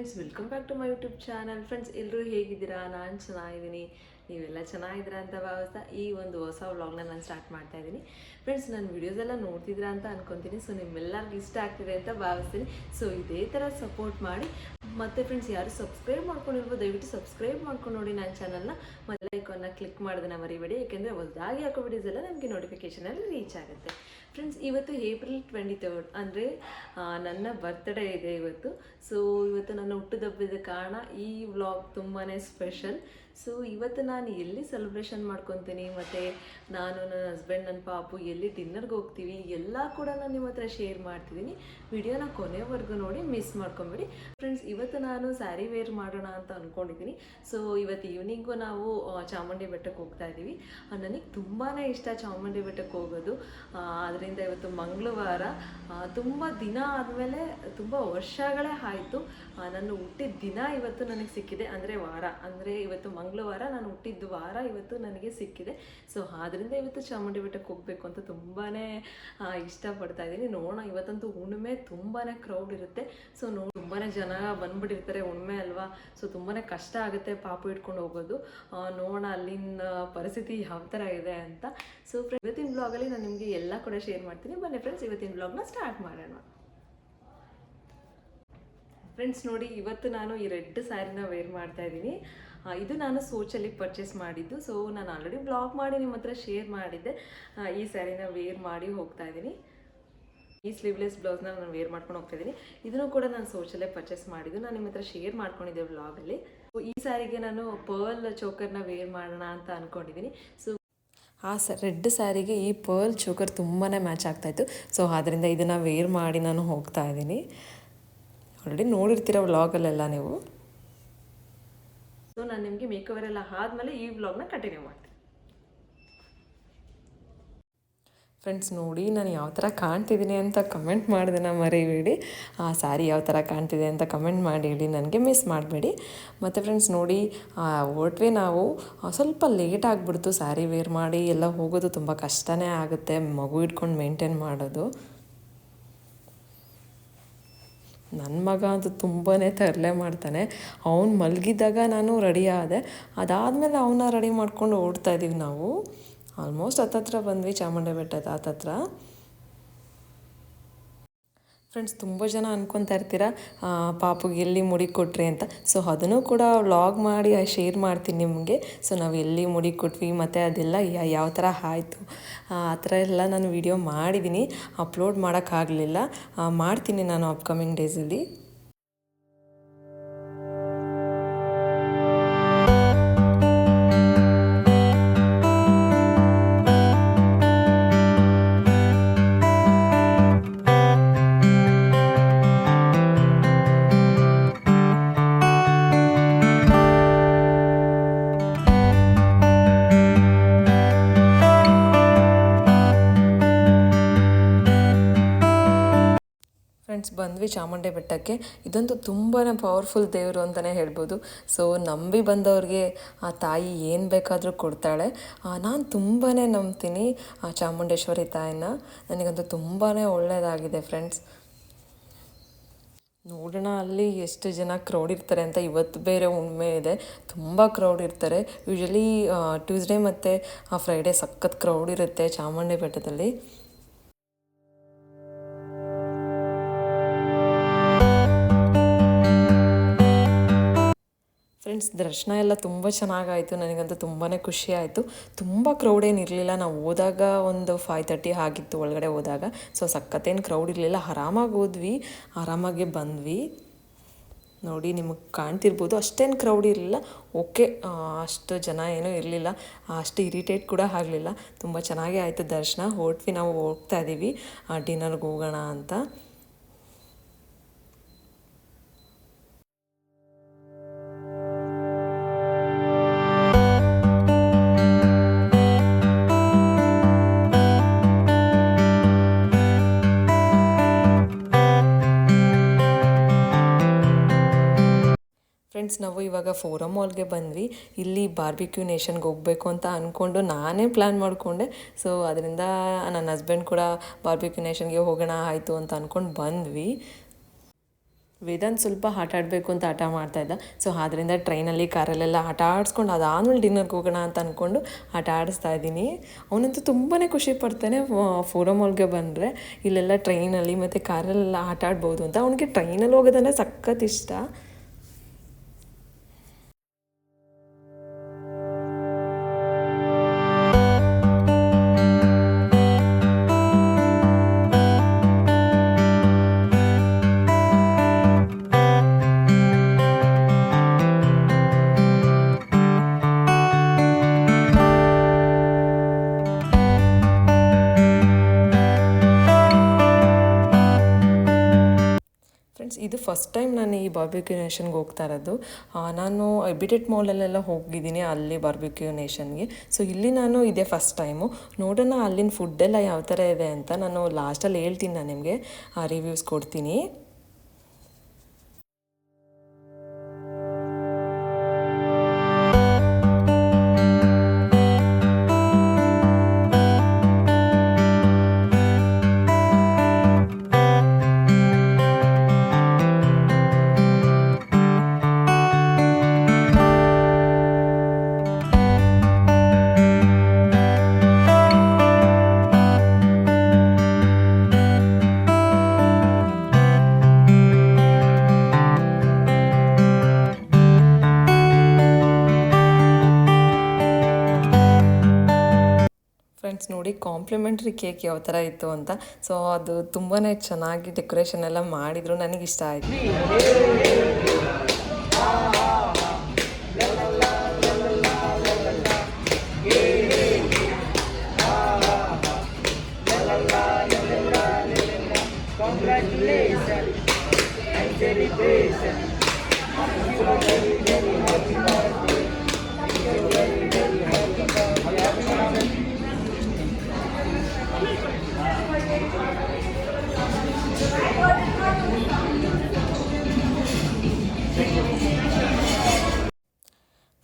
Friends, welcome back to my YouTube channel. Friends, ಎಲ್ಲರೂ ಹೇಗಿದ್ದೀರಾ? ನಾನು ಚೆನ್ನಾಗಿದ್ದೀನಿ, ನೀವೆಲ್ಲ ಚೆನ್ನಾಗಿದ್ದೀರಾ ಅಂತ ಭಾವಿಸ್ತಾ ಈ ಒಂದು ಹೊಸ ವ್ಲಾಗ್ನ ನಾನು ಸ್ಟಾರ್ಟ್ ಮಾಡ್ತಾ ಇದ್ದೀನಿ. ಫ್ರೆಂಡ್ಸ್, ನಾನು ವೀಡಿಯೋಸ್ ಎಲ್ಲ ನೋಡ್ತಿದ್ದೀರಾ ಅಂತ ಅನ್ಕೊತೀನಿ. ಸೊ ನಿಮ್ಮೆಲ್ಲರಿಗೂ ಇಷ್ಟ ಆಗ್ತಿದೆ ಅಂತ ಭಾವಿಸ್ತೀನಿ. ಸೊ ಇದೇ ಥರ ಸಪೋರ್ಟ್ ಮಾಡಿ. ಮತ್ತು ಫ್ರೆಂಡ್ಸ್, ಯಾರು ಸಬ್ಸ್ಕ್ರೈಬ್ ಮಾಡ್ಕೊಂಡಿರ್ಬೋದು ದಯವಿಟ್ಟು ಸಬ್ಸ್ಕ್ರೈಬ್ ಮಾಡ್ಕೊಂಡು ನೋಡಿ ನನ್ನ ಚಾನಲ್ನ. ಮತ್ತು ಲೈಕನ್ನು ಕ್ಲಿಕ್ ಮಾಡೋದನ್ನ ಮರಿಬೇಡಿ, ಯಾಕೆಂದರೆ ಹೊಸದಾಗಿ ಹಾಕೋ ವಿಡಿಯೋಸ್ ಎಲ್ಲ ನಮಗೆ ನೋಟಿಫಿಕೇಷನಲ್ಲಿ ರೀಚ್ ಆಗುತ್ತೆ. ಫ್ರೆಂಡ್ಸ್, ಇವತ್ತು ಏಪ್ರಿಲ್ 23 ಅಂದರೆ ನನ್ನ ಬರ್ತ್ಡೇ ಇದೆ ಇವತ್ತು. ಸೊ ಇವತ್ತು ನನ್ನ ಹುಟ್ಟುಹಬ್ಬದ ಕಾರಣ ಈ ವ್ಲಾಗ್ ತುಂಬಾ ಸ್ಪೆಷಲ್. ಸೊ ಇವತ್ತು ನಾನು ಎಲ್ಲಿ ಸೆಲೆಬ್ರೇಷನ್ ಮಾಡ್ಕೊತೀನಿ ಮತ್ತು ನಾನು ನನ್ನ ಹಸ್ಬೆಂಡ್ ನನ್ನ ಪಾಪು ಎಲ್ಲಿ ಡಿನ್ನರ್ಗೆ ಹೋಗ್ತೀವಿ ಎಲ್ಲ ಕೂಡ ನಾನು ನಿಮ್ಮ ಹತ್ರ ಶೇರ್ ಮಾಡ್ತಿದ್ದೀನಿ. ವಿಡಿಯೋನ ಕೊನೆವರೆಗೂ ನೋಡಿ, ಮಿಸ್ ಮಾಡ್ಕೊಂಬೇಡಿ. ಫ್ರೆಂಡ್ಸ್, ಇವತ್ತು ನಾನು ಸ್ಯಾರಿ ವೇರ್ ಮಾಡೋಣ ಅಂತ ಅಂದ್ಕೊಂಡಿದ್ದೀನಿ. ಸೊ ಇವತ್ತು ಈವ್ನಿಂಗು ನಾವು ಚಾಮುಂಡಿ ಬೆಟ್ಟಕ್ಕೆ ಹೋಗ್ತಾ ಇದ್ದೀವಿ. ನನಗೆ ತುಂಬಾ ಇಷ್ಟ ಚಾಮುಂಡಿ ಬೆಟ್ಟಕ್ಕೆ ಹೋಗೋದು. ಅದರಿಂದ ಇವತ್ತು ಮಂಗಳವಾರ, ತುಂಬ ದಿನ ಆದಮೇಲೆ, ತುಂಬ ವರ್ಷಗಳೇ ಆಯಿತು ನನ್ನ ಹುಟ್ಟಿದ ದಿನ ಇವತ್ತು ನನಗೆ ಸಿಕ್ಕಿದೆ. ಅಂದರೆ ವಾರ, ಅಂದರೆ ಇವತ್ತು ಮಂಗಳವಾರ, ನಾನು ಹುಟ್ಟಿದ್ದು ವಾರ ಇವತ್ತು ನನಗೆ ಸಿಕ್ಕಿದೆ. ಸೊ ಆದ್ದರಿಂದ ಇವತ್ತು ಚಾಮುಂಡಿ ಬೆಟ್ಟಕ್ಕೆ ಹೋಗಬೇಕು ಅಂತ ತುಂಬಾ ಇಷ್ಟಪಡ್ತಾ ಇದ್ದೀನಿ. ನೋಡೋಣ, ಇವತ್ತಂತೂ ಹುಣ್ಣಿಮೆ, ತುಂಬಾ ಕ್ರೌಡ್ ಇರುತ್ತೆ. ಸೊ ತುಂಬಾ ಜನ ಬಂದ್ಬಿಟ್ಟಿರ್ತಾರೆ, ಹುಣ್ಣಿಮೆ ಅಲ್ವಾ. ಸೊ ತುಂಬಾ ಕಷ್ಟ ಆಗುತ್ತೆ ಪಾಪು ಇಟ್ಕೊಂಡು ಹೋಗೋದು. ನೋಡೋಣ ಅಲ್ಲಿನ ಪರಿಸ್ಥಿತಿ ಯಾವ ಥರ ಇದೆ ಅಂತ. ಸೊ ಇವತ್ತಿನ ಬ್ಲಾಗಲ್ಲಿ ನಾನು ನಿಮಗೆ ಎಲ್ಲ ಕೂಡ ಶೇರ್ ಮಾಡ್ತೀನಿ. ಬನ್ನಿ ಫ್ರೆಂಡ್ಸ್, ಇವತ್ತಿನ ಬ್ಲಾಗ್ನ ಸ್ಟಾರ್ಟ್ ಮಾಡೋಣ. ಫ್ರೆಂಡ್ಸ್ ನೋಡಿ, ಇವತ್ತು ನಾನು ಈ ರೆಡ್ ಸ್ಯಾರಿನ ವೇರ್ ಮಾಡ್ತಾ ಇದ್ದೀನಿ. ಇದು ನಾನು ಸೋಚಲ್ಲಿ ಪರ್ಚೇಸ್ ಮಾಡಿದ್ದು. ಸೊ ನಾನು ಆಲ್ರೆಡಿ ಬ್ಲಾಗ್ ಮಾಡಿ ನಿಮ್ಮ ಹತ್ರ ಶೇರ್ ಮಾಡಿದ್ದೆ. ಈ ಸ್ಯಾರಿನ ವೇರ್ ಮಾಡಿ ಹೋಗ್ತಾ ಇದ್ದೀನಿ. ಈ ಸ್ಲೀವ್ಲೆಸ್ ಬ್ಲೌಸ್ನ ನಾನು ವೇರ್ ಮಾಡ್ಕೊಂಡು ಹೋಗ್ತಾ ಇದ್ದೀನಿ. ಇದನ್ನು ಕೂಡ ನಾನು ಸೋಚಲ್ಲೇ ಪರ್ಚೇಸ್ ಮಾಡಿದ್ದು, ನಾನು ನಿಮ್ಮ ಹತ್ರ ಶೇರ್ ಮಾಡ್ಕೊಂಡಿದ್ದೆ ವ್ಲಾಗಲ್ಲಿ. ಈ ಸ್ಯಾರಿಗೆ ನಾನು ಪರ್ಲ್ ಚೋಕರ್ನ ವೇರ್ ಮಾಡೋಣ ಅಂತ ಅಂದ್ಕೊಂಡಿದ್ದೀನಿ. ಸೊ ರೆಡ್ ಸ್ಯಾರಿಗೆ ಈ ಪರ್ಲ್ ಚೋಕರ್ ತುಂಬಾ ಮ್ಯಾಚ್ ಆಗ್ತಾಯಿತ್ತು. ಸೊ ಆದ್ದರಿಂದ ಇದನ್ನು ವೇರ್ ಮಾಡಿ ನಾನು ಹೋಗ್ತಾ ಇದ್ದೀನಿ. ಆಲ್ರೆಡಿ ನೋಡಿರ್ತೀರ ವ್ಲಾಗಲ್ಲೆಲ್ಲ ನೀವು. ಸೊ ನಾನು ನಿಮಗೆ ಮೇಕವರ್ ಎಲ್ಲ ಆದಮೇಲೆ ಈ ವ್ಲಾಗ್ನ ಕಂಟಿನ್ಯೂ ಮಾಡ್ತೀನಿ. ಫ್ರೆಂಡ್ಸ್ ನೋಡಿ, ನಾನು ಯಾವ ಥರ ಕಾಣ್ತಿದ್ದೀನಿ ಅಂತ ಕಮೆಂಟ್ ಮಾಡೋದನ್ನ ಮರಿಬೇಡಿ. ಆ ಸ್ಯಾರಿ ಯಾವ ಥರ ಕಾಣ್ತಿದೆ ಅಂತ ಕಮೆಂಟ್ ಮಾಡಿ ಹೇಳಿ, ನನಗೆ ಮಿಸ್ ಮಾಡಬೇಡಿ. ಮತ್ತು ಫ್ರೆಂಡ್ಸ್ ನೋಡಿ, ಹೊರಟ್ವಿ ನಾವು. ಸ್ವಲ್ಪ ಲೇಟ್ ಆಗಿಬಿಡ್ತು. ಸ್ಯಾರಿ ವೇರ್ ಮಾಡಿ ಎಲ್ಲ ಹೋಗೋದು ತುಂಬ ಕಷ್ಟನೇ ಆಗುತ್ತೆ, ಮಗು ಇಟ್ಕೊಂಡು ಮೇಂಟೈನ್ ಮಾಡೋದು. ನನ್ನ ಮಗ ಅಂತೂ ತುಂಬಾ ತರಲೆ ಮಾಡ್ತಾನೆ. ಅವ್ನು ಮಲಗಿದ್ದಾಗ ನಾನು ರೆಡಿ ಆದೆ. ಅದಾದಮೇಲೆ ಅವನ್ನ ರೆಡಿ ಮಾಡ್ಕೊಂಡು ಓಡ್ತಾ ಇದ್ದೀವಿ ನಾವು. ಆಲ್ಮೋಸ್ಟ್ ಹತ್ತತ್ರ ಬಂದ್ವಿ, ಚಾಮುಂಡಿ ಬೆಟ್ಟದ ಹತ್ತತ್ರ. ಫ್ರೆಂಡ್ಸ್, ತುಂಬ ಜನ ಅನ್ಕೊತಾ ಇರ್ತೀರ ಪಾಪುಗೆ ಎಲ್ಲಿ ಮುಡಿ ಕೊಟ್ರಿ ಅಂತ. ಸೊ ಅದನ್ನು ಕೂಡ ವ್ಲಾಗ್ ಮಾಡಿ ಶೇರ್ ಮಾಡ್ತೀನಿ ನಿಮಗೆ. ಸೊ ನಾವು ಎಲ್ಲಿ ಮುಡಿ ಕೊಟ್ವಿ ಮತ್ತು ಅದೆಲ್ಲ ಯಾವ ಥರ ಆಯಿತು ಆ ಥರ ಎಲ್ಲ ನಾನು ವಿಡಿಯೋ ಮಾಡಿದ್ದೀನಿ. ಅಪ್ಲೋಡ್ ಮಾಡೋಕ್ಕಾಗಲಿಲ್ಲ, ಮಾಡ್ತೀನಿ ನಾನು ಅಪ್ಕಮಿಂಗ್ ಡೇಸಲ್ಲಿ. ಫ್ರೆಂಡ್ಸ್, ಬಂದ್ವಿ ಚಾಮುಂಡಿ ಬೆಟ್ಟಕ್ಕೆ. ಇದಂತೂ ತುಂಬಾ ಪವರ್ಫುಲ್ ದೇವರು ಅಂತಲೇ ಹೇಳ್ಬೋದು. ಸೊ ನಂಬಿ ಬಂದವ್ರಿಗೆ ಆ ತಾಯಿ ಏನು ಬೇಕಾದರೂ ಕೊಡ್ತಾಳೆ. ನಾನು ತುಂಬಾ ನಂಬ್ತೀನಿ ಆ ಚಾಮುಂಡೇಶ್ವರಿ ತಾಯಿನ. ನನಗಂತೂ ತುಂಬಾ ಒಳ್ಳೆಯದಾಗಿದೆ ಫ್ರೆಂಡ್ಸ್. ನೋಡೋಣ ಅಲ್ಲಿ ಎಷ್ಟು ಜನ ಕ್ರೌಡ್ ಇರ್ತಾರೆ ಅಂತ. ಇವತ್ತು ಬೇರೆ ಹುಣ್ಣಿಮೆ ಇದೆ, ತುಂಬ ಕ್ರೌಡ್ ಇರ್ತಾರೆ. ಯೂಶ್ವಲಿ ಟ್ಯೂಸ್ಡೇ ಮತ್ತು ಫ್ರೈಡೇ ಸಖತ್ ಕ್ರೌಡ್ ಇರುತ್ತೆ ಚಾಮುಂಡಿ ಬೆಟ್ಟದಲ್ಲಿ. ಫ್ರೆಂಡ್ಸ್, ದರ್ಶನ ಎಲ್ಲ ತುಂಬ ಚೆನ್ನಾಗಾಯಿತು. ನನಗಂತೂ ತುಂಬಾ ಖುಷಿ ಆಯಿತು. ತುಂಬ ಕ್ರೌಡ್ ಏನು ಇರಲಿಲ್ಲ. ನಾವು ಹೋದಾಗ ಒಂದು 5:30 ಆಗಿತ್ತು ಒಳಗಡೆ ಹೋದಾಗ. ಸೊ ಸಖತ್ತೇನು ಕ್ರೌಡ್ ಇರಲಿಲ್ಲ, ಆರಾಮಾಗಿ ಹೋದ್ವಿ, ಆರಾಮಾಗೆ ಬಂದ್ವಿ. ನೋಡಿ, ನಿಮಗೆ ಕಾಣ್ತಿರ್ಬೋದು, ಅಷ್ಟೇನು ಕ್ರೌಡ್ ಇರಲಿಲ್ಲ. ಓಕೆ, ಅಷ್ಟು ಜನ ಏನೂ ಇರಲಿಲ್ಲ, ಅಷ್ಟು ಇರಿಟೇಟ್ ಕೂಡ ಆಗಲಿಲ್ಲ. ತುಂಬ ಚೆನ್ನಾಗೇ ಆಯಿತು ದರ್ಶನ. ಹೊರಟ್ವಿ, ನಾವು ಹೋಗ್ತಾ ಇದ್ದೀವಿ ಡಿನ್ನರ್ಗೆ ಹೋಗೋಣ ಅಂತ. ಫ್ರೆಂಡ್ಸ್, ನಾವು ಇವಾಗ ಫೋರಮ್ ಮಾಲ್ಗೆ ಬಂದ್ವಿ. ಇಲ್ಲಿ ಬಾರ್ಬಿಕ್ಯೂ ನೇಷನ್ಗೆ ಹೋಗಬೇಕು ಅಂತ ಅಂದ್ಕೊಂಡು ನಾನೇ ಪ್ಲ್ಯಾನ್ ಮಾಡಿಕೊಂಡೆ. ಸೊ ಅದರಿಂದ ನನ್ನ ಹಸ್ಬೆಂಡ್ ಕೂಡ ಬಾರ್ಬಿಕ್ಯೂ ನೇಷನ್ಗೆ ಹೋಗೋಣ ಆಯಿತು ಅಂತ ಅಂದ್ಕೊಂಡು ಬಂದ್ವಿ. ವೇದಾಂತ್ ಸ್ವಲ್ಪ ಆಟ ಆಡಬೇಕು ಅಂತ ಹಠ ಮಾಡ್ತಾಯಿದ್ದ. ಸೊ ಆದ್ದರಿಂದ ಟ್ರೈನಲ್ಲಿ ಕಾರಲ್ಲೆಲ್ಲ ಆಟ ಆಡಿಸ್ಕೊಂಡು ಅದಾದಮೇಲೆ ಡಿನ್ನರ್ಗೆ ಹೋಗೋಣ ಅಂತ ಅಂದ್ಕೊಂಡು ಆಟ ಆಡಿಸ್ತಾ ಇದ್ದೀನಿ. ಅವನಂತೂ ತುಂಬಾ ಖುಷಿ ಪಡ್ತಾನೆ ಫೋರಮ್ ಮಾಲ್ಗೆ ಬಂದರೆ, ಇಲ್ಲೆಲ್ಲ ಟ್ರೈನಲ್ಲಿ ಮತ್ತು ಕಾರಲ್ಲೆಲ್ಲ ಆಟ ಆಡ್ಬೋದು ಅಂತ. ಅವನಿಗೆ ಟ್ರೈನಲ್ಲಿ ಹೋಗೋದಂದರೆ ಸಖತ್ ಇಷ್ಟ. ಫ್ರೆಂಡ್ಸ್, ಇದು ಫಸ್ಟ್ ಟೈಮ್ ನಾನು ಈ ಬಾರ್ಬಿಕ್ಯೂ ನೇಷನ್ಗೆ ಹೋಗ್ತಾ ಇರೋದು. ನಾನು ಎಬಿಟೆಟ್ ಮಾಲಲ್ಲೆಲ್ಲ ಹೋಗಿದ್ದೀನಿ, ಅಲ್ಲಿ ಬಾರ್ಬಿಕ್ಯೂ ನೇಷನ್ಗೆ. ಸೊ ಇಲ್ಲಿ ನಾನು ಇದೇ ಫಸ್ಟ್ ಟೈಮು. ನೋಡೋಣ ಅಲ್ಲಿನ ಫುಡ್ಡೆಲ್ಲ ಯಾವ ಥರ ಇದೆ ಅಂತ ನಾನು ಲಾಸ್ಟಲ್ಲಿ ಹೇಳ್ತೀನಿ, ನಾನು ನಿಮಗೆ ರಿವ್ಯೂಸ್ ಕೊಡ್ತೀನಿ. ಫ್ರೆಂಡ್ಸ್ ನೋಡಿ, ಕಾಂಪ್ಲಿಮೆಂಟ್ರಿ ಕೇಕ್ ಯಾವ ಥರ ಇತ್ತು ಅಂತ. ಸೊ ಅದು ತುಂಬಾ ಚೆನ್ನಾಗಿ ಡೆಕೋರೇಷನ್ ಎಲ್ಲ ಮಾಡಿದರು, ನನಗಿಷ್ಟ ಆಯಿತು.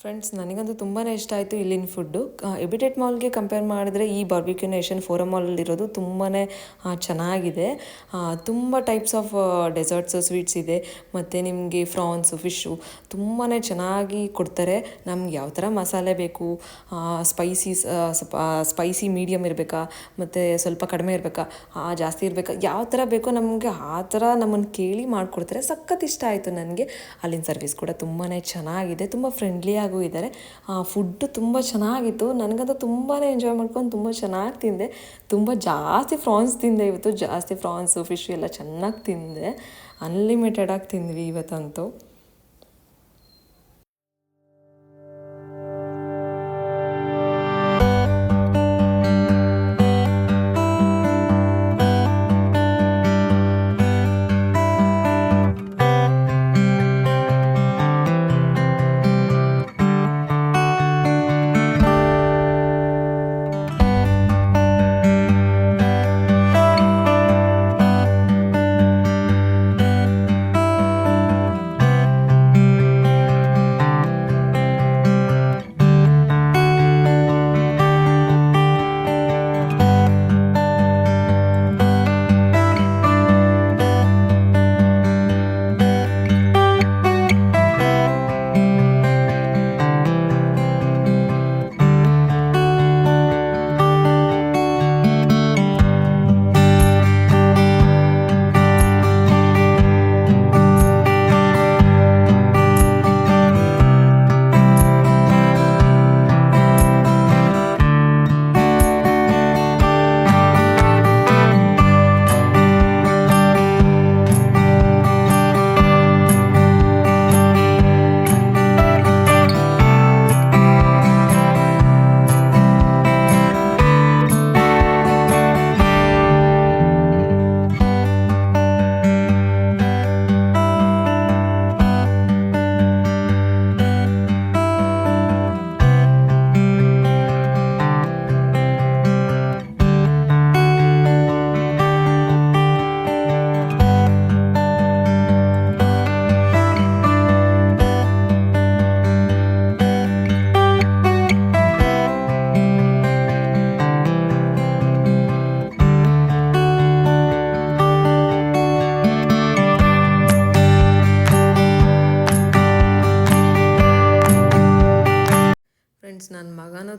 ಫ್ರೆಂಡ್ಸ್, ನನಗಂತೂ ತುಂಬಾ ಇಷ್ಟ ಆಯಿತು ಇಲ್ಲಿನ ಫುಡ್ಡು. ಎಬಿಟೆಟ್ ಮಾಲ್ಗೆ ಕಂಪೇರ್ ಮಾಡಿದ್ರೆ ಈ ಬಾರ್ಬಿಕ್ಯೂ ನೇಷನ್ ಫೋರಮ್ ಮಾಲಲ್ಲಿರೋದು ತುಂಬಾ ಚೆನ್ನಾಗಿದೆ. ತುಂಬ ಟೈಪ್ಸ್ ಆಫ್ ಡೆಸರ್ಟ್ಸು, ಸ್ವೀಟ್ಸ್ ಇದೆ. ಮತ್ತು ನಿಮಗೆ ಫ್ರಾನ್ಸು, ಫಿಶ್ಶು ತುಂಬಾ ಚೆನ್ನಾಗಿ ಕೊಡ್ತಾರೆ. ನಮ್ಗೆ ಯಾವ ಥರ ಮಸಾಲೆ ಬೇಕು, ಸ್ಪೈಸಿ ಮೀಡಿಯಮ್ ಇರಬೇಕಾ, ಮತ್ತು ಸ್ವಲ್ಪ ಕಡಿಮೆ ಇರಬೇಕಾ, ಜಾಸ್ತಿ ಇರಬೇಕಾ, ಯಾವ ಥರ ಬೇಕೋ ನಮಗೆ ಆ ಥರ ನಮ್ಮನ್ನು ಕೇಳಿ ಮಾಡಿಕೊಡ್ತಾರೆ. ಸಖತ್ ಇಷ್ಟ ಆಯಿತು ನನಗೆ. ಅಲ್ಲಿನ ಸರ್ವಿಸ್ ಕೂಡ ತುಂಬಾ ಚೆನ್ನಾಗಿದೆ, ತುಂಬ ಫ್ರೆಂಡ್ಲಿಯಾಗಿ ಇದ್ದಾರೆ. ಫುಡ್ಡು ತುಂಬ ಚೆನ್ನಾಗಿತ್ತು. ನನಗಂತೂ ತುಂಬಾ ಎಂಜಾಯ್ ಮಾಡ್ಕೊಂಡು ತುಂಬ ಚೆನ್ನಾಗಿ ತಿಂದೆ. ತುಂಬ ಜಾಸ್ತಿ ಫ್ರಾನ್ಸ್ ತಿಂದೆ ಇವತ್ತು. ಜಾಸ್ತಿ ಫ್ರಾನ್ಸು, ಫಿಶ್ ಎಲ್ಲ ಚೆನ್ನಾಗಿ ತಿಂದೆ. ಅನ್ಲಿಮಿಟೆಡಾಗಿ ತಿಂದ್ವಿ ಇವತ್ತಂತೂ.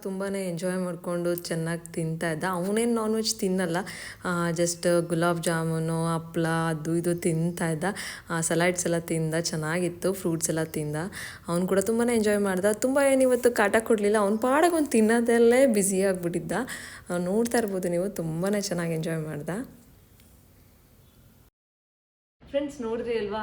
ತುಂಬಾ ಎಂಜಾಯ್ ಮಾಡಿಕೊಂಡು ಚೆನ್ನಾಗಿ ತಿಂತಾ ಇದ್ದ. ಅವನೇನು ನಾನ್ ವೆಜ್ ತಿನ್ನಲ್ಲ, ಜಸ್ಟ್ ಗುಲಾಬ್ ಜಾಮೂನು ಹಪ್ಳ ಅದು ಇದು ತಿಂತಾ ಇದ್ದ. ಸಲಾಡ್ಸ್ ಎಲ್ಲ ತಿಂದ, ಚೆನ್ನಾಗಿತ್ತು. ಫ್ರೂಟ್ಸ್ ಎಲ್ಲ ತಿಂದ. ಅವ್ನು ಕೂಡ ತುಂಬಾ ಎಂಜಾಯ್ ಮಾಡ್ದ. ತುಂಬ ಏನಿವತ್ತು ಕಾಟ ಕೊಡಲಿಲ್ಲ. ಅವ್ನು ಪಾಡಕ್ಕೆ ಅವ್ನು ತಿನ್ನೋದಲ್ಲೇ ಬ್ಯುಸಿ ಆಗಿಬಿಟ್ಟಿದ್ದ. ನೋಡ್ತಾ ಇರ್ಬೋದು ನೀವು, ತುಂಬಾ ಚೆನ್ನಾಗಿ ಎಂಜಾಯ್ ಮಾಡ್ದ. ಫ್ರೆಂಡ್ಸ್ ನೋಡಿದ್ರಿ ಅಲ್ವಾ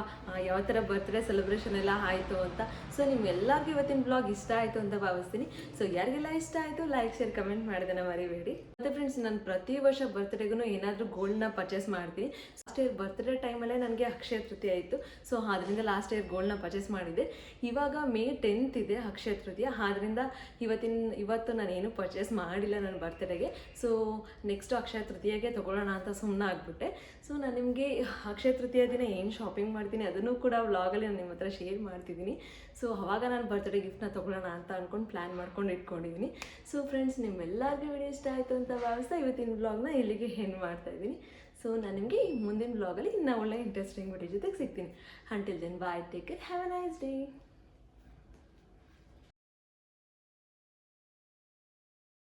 ಯಾವ ಥರ ಬರ್ತ್ಡೇ ಸೆಲೆಬ್ರೇಷನ್ ಎಲ್ಲ ಆಯಿತು ಅಂತ. ಸೊ ನಿಮ್ಮೆಲ್ಲರಿಗೂ ಇವತ್ತಿನ ಬ್ಲಾಗ್ ಇಷ್ಟ ಆಯಿತು ಅಂತ ಭಾವಿಸ್ತೀನಿ. ಸೊ ಯಾರಿಗೆಲ್ಲ ಇಷ್ಟ ಆಯಿತು ಲೈಕ್ ಶೇರ್ ಕಮೆಂಟ್ ಮಾಡೋದನ್ನ ಮರಿಬೇಡಿ. ಮತ್ತು ಫ್ರೆಂಡ್ಸ್ ನಾನು ಪ್ರತಿ ವರ್ಷ ಬರ್ತ್ಡೇಗೂ ಏನಾದರೂ ಗೋಲ್ಡ್ನ ಪರ್ಚೇಸ್ ಮಾಡ್ತೀನಿ. ಲಾಸ್ಟ್ ಇಯರ್ ಬರ್ತ್ಡೇ ಟೈಮಲ್ಲೇ ನನಗೆ ಅಕ್ಷಯ ತೃತೀಯ ಇತ್ತು. ಸೊ ಅದರಿಂದ ಲಾಸ್ಟ್ ಇಯರ್ ಗೋಲ್ಡ್ನ ಪರ್ಚೇಸ್ ಮಾಡಿದ್ದೆ. ಇವಾಗ ಮೇ 10th ಇದೆ ಅಕ್ಷಯ ತೃತೀಯ. ಆದ್ದರಿಂದ ಇವತ್ತು ನಾನೇನು ಪರ್ಚೇಸ್ ಮಾಡಿಲ್ಲ ನನ್ನ ಬರ್ತ್ಡೇಗೆ. ಸೊ ನೆಕ್ಸ್ಟು ಅಕ್ಷಯ ತೃತೀಯಗೆ ತೊಗೊಳ್ಳೋಣ ಅಂತ ಸುಮ್ಮನೆ ಆಗಿಬಿಟ್ಟೆ. ಸೊ ನಾನು ನಿಮಗೆ ಅಕ್ಷಯ ತೃತೀಯ ದಿನ ಏನು ಶಾಪಿಂಗ್ ಮಾಡ್ತೀನಿ ಅದನ್ನು ಕೂಡ ವ್ಲಾಗಲ್ಲಿ ನಾನು ನಿಮ್ಮ ಹತ್ರ ಶೇರ್ ಮಾಡ್ತಿದ್ದೀನಿ. ಸೊ ಅವಾಗ ನಾನು ಬರ್ತ್ಡೇ ಗಿಫ್ಟ್ನ ತೊಗೊಳ್ಳೋಣ ಅಂತ ಅಂದ್ಕೊಂಡು ಪ್ಲ್ಯಾನ್ ಮಾಡ್ಕೊಂಡು ಇಟ್ಕೊಂಡಿದ್ದೀನಿ. ಸೊ ಫ್ರೆಂಡ್ಸ್ ನಿಮ್ಮೆಲ್ಲರಿಗೂ ವಿಡಿಯೋ ಇಷ್ಟ ಆಯಿತು ಅಂತ ಭಾವಿಸ್ತಾ ಇವತ್ತಿನ ವ್ಲಾಗ್ನ ಇಲ್ಲಿಗೆ ಎಂಡ್ ಮಾಡ್ತಾಯಿದ್ದೀನಿ. ಸೊ ನಾನು ನಿಮಗೆ ಮುಂದಿನ ವ್ಲಾಗಲ್ಲಿ ಇನ್ನೂ ಒಳ್ಳೆ ಇಂಟ್ರೆಸ್ಟಿಂಗ್ ವಿಡಿಯೋ ಜೊತೆಗೆ ಸಿಗ್ತೀನಿ. Until then bye, take care, have a nice day.